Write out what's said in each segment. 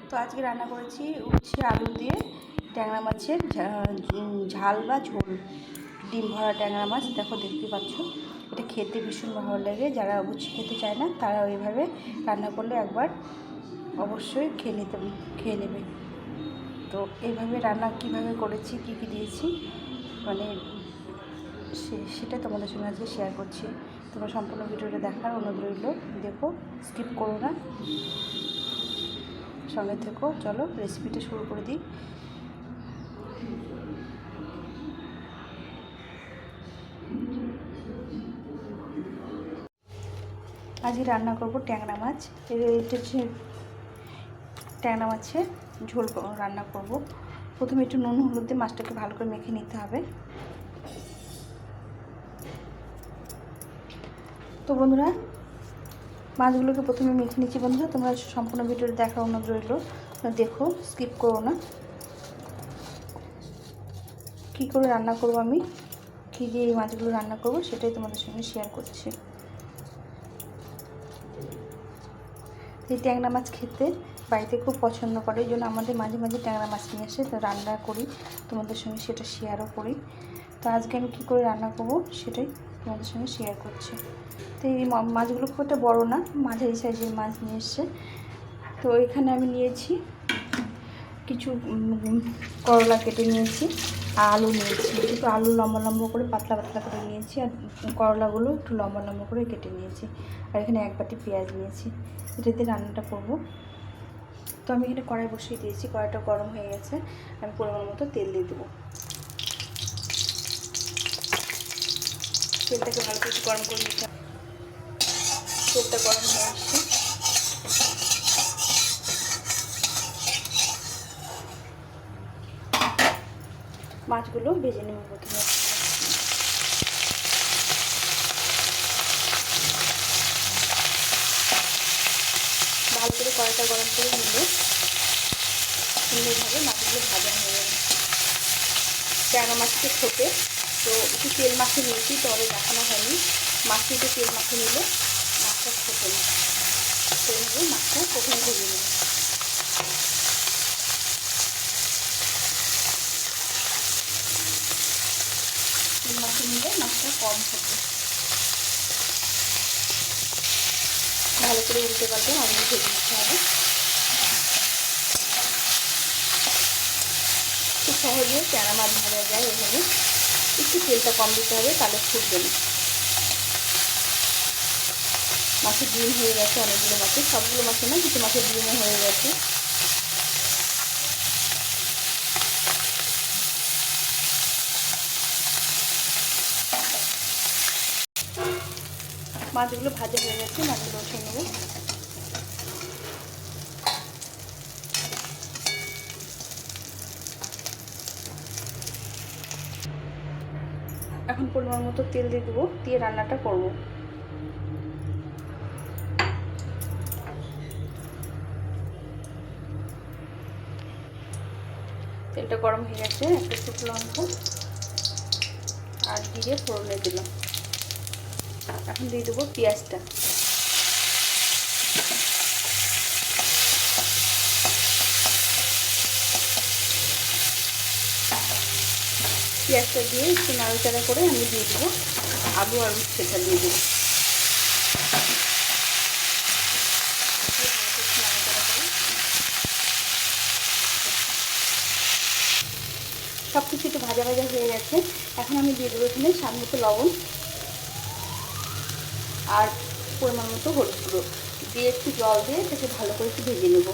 তো আজকে রান্না করেছি উচ্ছে আলু দিয়ে ট্যাংরা মাছের ঝাল বা ঝোল। ডিম ভরা ট্যাংরা মাছ, দেখো দেখতে পাচ্ছ। এটা খেতে ভীষণ ভালো লাগে। যারা উচ্ছে খেতে চায় না তারা ওইভাবে রান্না করলে একবার অবশ্যই খেয়ে নেবে। তো এইভাবে রান্না কিভাবে করেছি, কী কী দিয়েছি, মানে সেটা তোমাদের সঙ্গে আজকে শেয়ার করছি। তোমরা সম্পূর্ণ ভিডিওটা দেখার অনুরোধ রইল। দেখো, স্কিপ করো না, সঙ্গে থেকো। চলো রেসিপিটা শুরু করে দিই। আজকে রান্না করব ট্যাংরা মাছ। এটা হচ্ছে ট্যাংরা মাছের ঝোল রান্না করব। প্রথমে একটু নুন হলুদ দিয়ে মাছটাকে ভালো করে মেখে নিতে হবে। তো বন্ধুরা, মাছগুলোকে প্রথমে মেখে নিচ্ছি। বন্ধুরা, তোমরা সম্পূর্ণ ভিডিওটা দেখার অনুরোধ রইল। দেখো, স্কিপ করো না। কী করে রান্না করব, আমি কী দিয়ে এই মাছগুলো রান্না করব সেটাই তোমাদের সঙ্গে শেয়ার করছি। এই ট্যাংরা মাছ খেতে বাড়িতে খুব পছন্দ করে, এই জন্য আমাদের মাঝে মাঝে ট্যাংরা মাছ নিয়ে এসে রান্না করি, তোমাদের সঙ্গে সেটা শেয়ারও করি। তো আজকে আমি কী করে রান্না করব সেটাই তোমাদের সঙ্গে শেয়ার করছি। তো এই মাছগুলো খুব একটা বড়ো না, মাঝারি সাইজের মাছ নিয়ে এসছে। তো এখানে আমি নিয়েছি কিছু করলা কেটে নিয়েছি, আর আলু নিয়েছি। একটু আলু লম্বা লম্বা করে পাতলা পাতলা করে নিয়েছি, আর করলাগুলো একটু লম্বা লম্বা করে কেটে নিয়েছি। আর এখানে এক বাটি পেঁয়াজ নিয়েছি। এটাতে রান্নাটা করব। তো আমি এখানে কড়াই বসিয়ে দিয়েছি। কড়াইটা গরম হয়ে গেছে। আমি পরিমাণ মতো তেল দিয়ে দেবো। তেলটাকে ভালো করে গরম করে নিতে হবে। তেলটা গরম হয়ে আসছে। মাছগুলো ভেজে নেব প্রথমে। ভালো করে কড়াইটা গরম করে নিলে সুন্দরভাবে মাছগুলো ভাজা হয়ে যাবে। ট্যাংরা মাছকে ছোটে তো একটু তেল মাখিয়ে নিয়েছি, তবে দেখানো হয়নি। মাছকে একটু তেল মাখিয়ে নিলে মাছটা ছোটে না। সেইভাবে মাছটা প্রথমে ভেজে নেব। তেল মাখিয়ে নিলে মাছটা কম থাকে। ভালো করে উল্টে পাল্টে মাছগুলো ভেজে নিতে হবে। খুব সহজে ট্যাংরা মাছ ভাজা যায় এভাবে। একটু তেলটা কম দিতে হবে, তাহলে ফুটবে না। মাছের ডিম হয়ে গেছে অনেকগুলো মাছের, সবগুলো মাছে না, কিছু মাছের ডিমও হয়ে গেছে। মাছগুলো ভাজা হয়ে গেছে, মাছগুলো উঠিয়ে নেব। এখন পরিমাণ মতো তেল দিয়ে দেবো, দিয়ে রান্নাটা করব। তেলটা গরম হয়ে গেছে। একটা শুকনো লঙ্কা আর জিরে ফোড়নে দিলাম। এখন দিয়ে দেবো পেঁয়াজটা। পেঁয়াজটা দিয়ে একটু নাড়াচাড়া করে আমি দিয়ে দেবো আলু আর উচ্ছেটা দিয়ে দেবো। সব কিছু একটু ভাজা ভাজা হয়ে গেছে। এখন আমি দিয়ে দেবো এখানে স্বাদ মতো লবণ আর পরিমাণ মতো হলুদ গুঁড়ো দিয়ে একটু জল দিয়ে এটাকে ভালো করে একটু ভেজে নেব।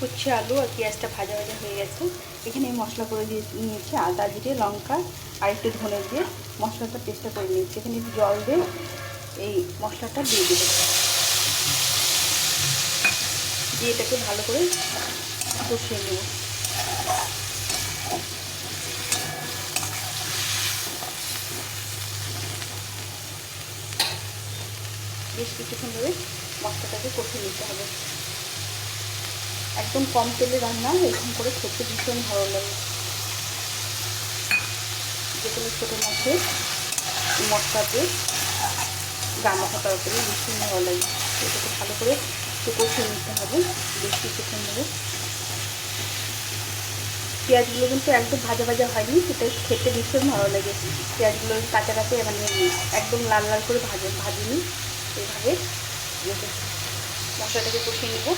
উচ্ছে আলু আর পেঁয়াজটা ভাজা ভাজা হয়ে গেছে। এখানে মশলা করে দিয়ে নিয়েছি আদা জিরে লঙ্কা আর একটু ধনে দিয়ে মশলাটা পেস্টটা করে নিয়েছি। এখানে একটু জল দিয়ে এই মশলাটা দিয়ে দেবো, দিয়ে এটাকে ভালো করে কষিয়ে নেব। বেশ কিছুক্ষণ ধরে মশলাটাকে কষিয়ে নিতে হবে। একদম কম তেলে রান্না, এরকম করে খেতে ভীষণ ভালো লাগে। যে কোনো ছোটো মাছের মশলা দিয়ে গামাখা তরকারি ভীষণ ভালো লাগে। এটাকে ভালো করে একটু কষিয়ে নিতে হবে, বেশ কিছুক্ষণ নেবে। পেঁয়াজগুলো কিন্তু একদম ভাজা ভাজা হয়নি, সেটা খেতে ভীষণ ভালো লাগে। পেঁয়াজগুলো কাঁচা কাঁচা মানে একদম লাল লাল করে ভাজিনি, এইভাবে মশলাটাকে কষিয়ে নেব।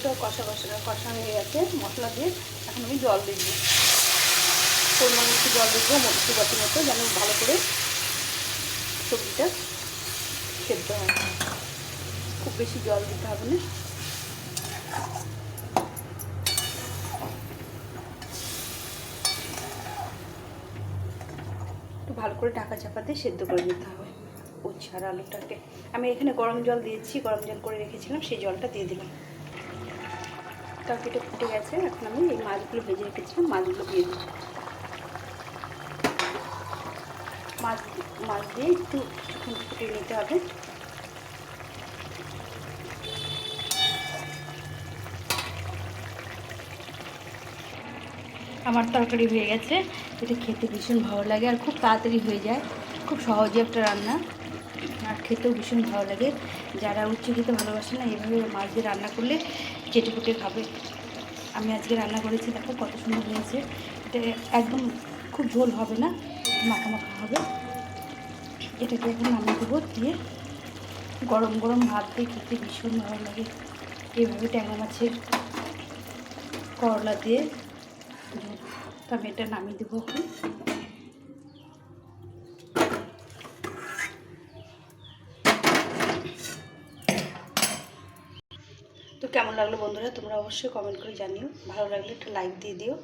তো কষা হয়ে গেছে মশলা দিয়ে। এখন আমি জল দিয়ে দিই, পরিমাণ একটু জল দেবো মটরশুঁটি বাটির মতো, যেন ভালো করে সবজিটা সেদ্ধ হয়। খুব বেশি জল দিতে হবে না। একটু ভালো করে ঢাকা চাপা দিয়ে সেদ্ধ করে নিতে হবে উচ্ছে আর আলুটাকে। আমি এখানে গরম জল দিয়েছি, গরম জল করে রেখেছিলাম, সেই জলটা দিয়ে দিলাম। তরকারিটা ফুটে গেছে, এখন আমি এই মাছগুলো ভেজে রেখেছিলাম, মাছগুলো দিয়ে দিচ্ছি। মাছ দিয়ে একটু কিছুক্ষণ ফুটিয়ে নিতে হবে। আমার তরকারি হয়ে গেছে। এটা খেতে ভীষণ ভালো লাগে আর খুব তাড়াতাড়ি হয়ে যায়, খুব সহজে একটা রান্না, আর খেতেও ভীষণ ভালো লাগে। যারা উচ্ছে খেতে ভালোবাসে না, এইভাবে মাছ দিয়ে রান্না করলে চেটে পুটে খাবে। আমি আজকে রান্না করেছি, দেখো কত সুন্দর হয়েছে। এটা একদম খুব ঝোল হবে না, মাখা মাখা হবে। এটাকে এখন নামিয়ে দেবো, দিয়ে গরম গরম ভাত দিয়ে খেতে ভীষণ ভালো লাগে। এইভাবে ট্যাংরা মাছের করলা দিয়ে ঝোল। তো আমি এটা নামিয়ে দেবো এখন। তো কেমন লাগলো বন্ধুরা, তোমরা অবশ্যই কমেন্ট করে জানিও। ভালো লাগলে একটা লাইক দিয়ে দিও,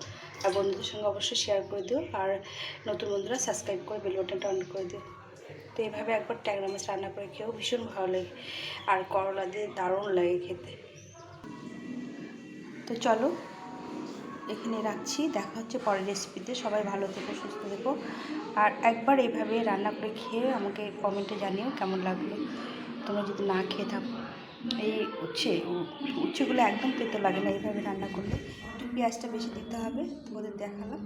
আর বন্ধুদের সঙ্গে অবশ্যই শেয়ার করে দিও, আর নতুন বন্ধুরা সাবস্ক্রাইব করে বেল বাটনটা অন করে দিও। তো এইভাবে একবার ট্যাংরা মাছ রান্না করে খেয়েও ভীষণ ভালো লাগে, আর করলা দিয়ে দারুণ লাগে খেতে। তো চলো এখানে রাখছি, দেখা হচ্ছে পরের রেসিপিতে। সবাই ভালো থেকো, সুস্থ থেকো, আর একবার এইভাবে রান্না করে খেয়ে আমাকে কমেন্টে জানিও কেমন লাগলো, তোমরা যদি না খেয়ে থাকো। এই উচ্ছেগুলো একদম তেতো লাগে না এইভাবে রান্না করলে। একটু পেঁয়াজটা বেশি দিতে হবে, তোমাদের দেখালাম।